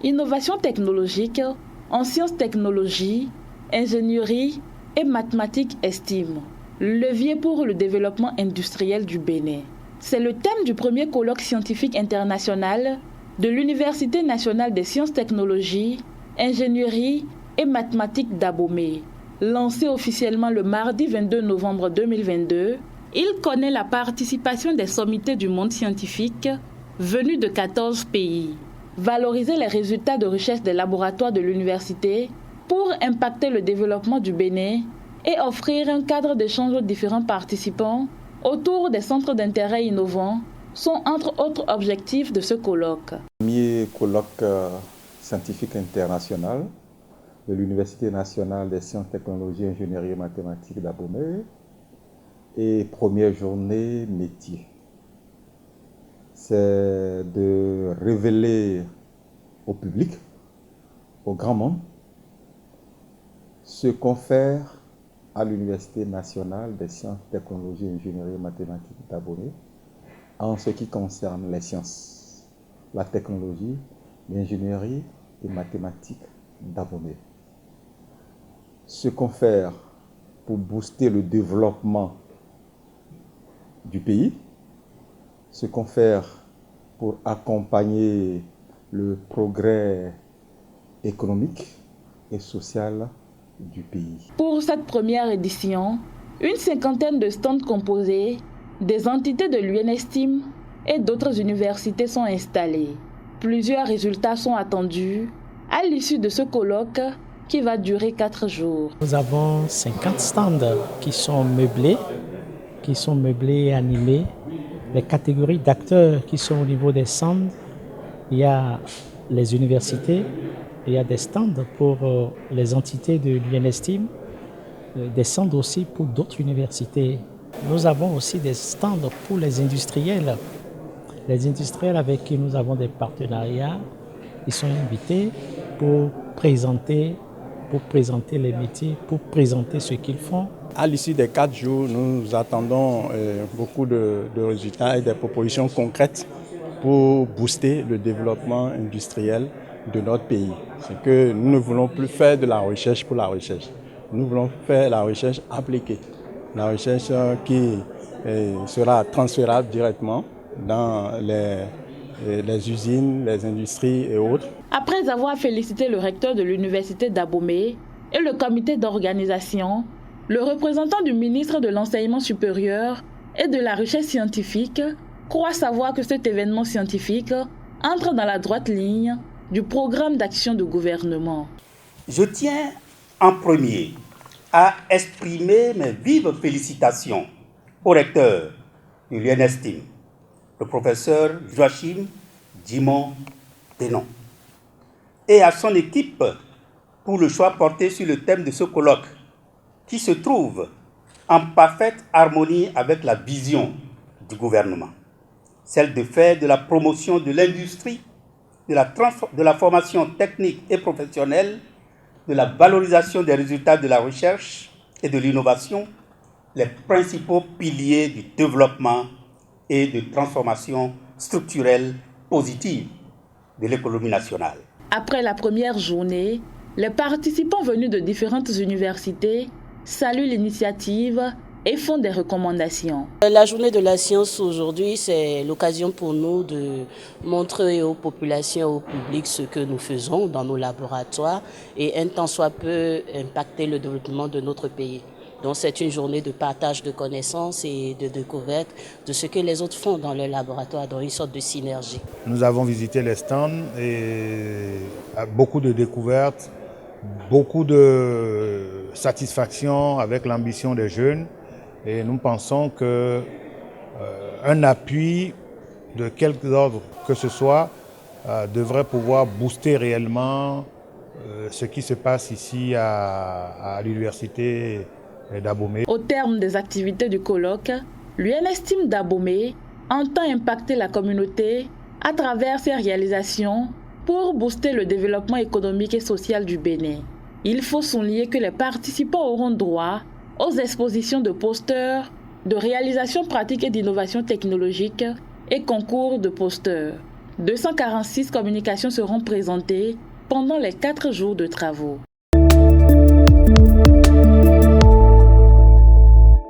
Innovation technologique en sciences technologies, ingénierie et mathématiques estime. Levier pour le développement industriel du Bénin. C'est le thème du premier colloque scientifique international de l'Université nationale des sciences technologies, ingénierie et mathématiques d'Abomey. Lancé officiellement le mardi 22 novembre 2022, il connaît la participation des sommités du monde scientifique venus de 14 pays. Valoriser les résultats de recherche des laboratoires de l'université pour impacter le développement du Bénin et offrir un cadre d'échange aux différents participants autour des centres d'intérêt innovants sont entre autres objectifs de ce colloque. Premier colloque scientifique international de l'Université nationale des sciences, technologies, ingénierie et mathématiques d'Abomey et première journée métier. C'est de révéler au public, au grand monde, ce qu'on fait à l'Université nationale des sciences, technologies, ingénierie et mathématiques d'Abomey en ce qui concerne les sciences, la technologie, l'ingénierie et mathématiques d'Abomey. Ce qu'on fait pour booster le développement du pays, ce qu'on fait pour accompagner le progrès économique et social du pays. Pour cette première édition, une cinquantaine de stands composés des entités de l'UNESTIM et d'autres universités sont installés. Plusieurs résultats sont attendus à l'issue de ce colloque qui va durer 4 jours. Nous avons 50 stands qui sont meublés et animés. Les catégories d'acteurs qui sont au niveau des stands, il y a les universités, il y a des stands pour les entités de l'UNESTIM, des stands aussi pour d'autres universités. Nous avons aussi des stands pour les industriels avec qui nous avons des partenariats. Ils sont invités pour présenter les métiers, pour présenter ce qu'ils font. À l'issue des 4 jours, nous attendons beaucoup de résultats et des propositions concrètes pour booster le développement industriel de notre pays. C'est que nous ne voulons plus faire de la recherche pour la recherche. Nous voulons faire la recherche appliquée, la recherche qui sera transférable directement dans les usines, les industries et autres. Après avoir félicité le recteur de l'université d'Abomey et le comité d'organisation, le représentant du ministre de l'Enseignement supérieur et de la Recherche scientifique croit savoir que cet événement scientifique entre dans la droite ligne du programme d'action du gouvernement. Je tiens en premier à exprimer mes vives félicitations au recteur de l'UNESTIM, le professeur Joachim Dimon Denon, et à son équipe pour le choix porté sur le thème de ce colloque, qui se trouve en parfaite harmonie avec la vision du gouvernement, celle de faire de la promotion de l'industrie, de la formation technique et professionnelle, de la valorisation des résultats de la recherche et de l'innovation, les principaux piliers du développement et de transformation structurelle positive de l'économie nationale. Après la première journée, les participants venus de différentes universités saluent l'initiative et font des recommandations. La journée de la science aujourd'hui, c'est l'occasion pour nous de montrer aux populations, au public ce que nous faisons dans nos laboratoires et un tant soit peu impacter le développement de notre pays. Donc c'est une journée de partage de connaissances et de découverte de ce que les autres font dans leur laboratoire, dans une sorte de synergie. Nous avons visité les stands et beaucoup de découvertes, beaucoup de satisfaction avec l'ambition des jeunes. Et nous pensons qu'un appui de quelque ordre que ce soit devrait pouvoir booster réellement ce qui se passe ici à l'université d'Abomey. Au terme des activités du colloque, l'UNESTIM d'Abomey entend impacter la communauté à travers ses réalisations pour booster le développement économique et social du Bénin. Il faut souligner que les participants auront droit aux expositions de posters, de réalisation pratique et d'innovation technologique et concours de posters. 246 communications seront présentées pendant les 4 jours de travaux.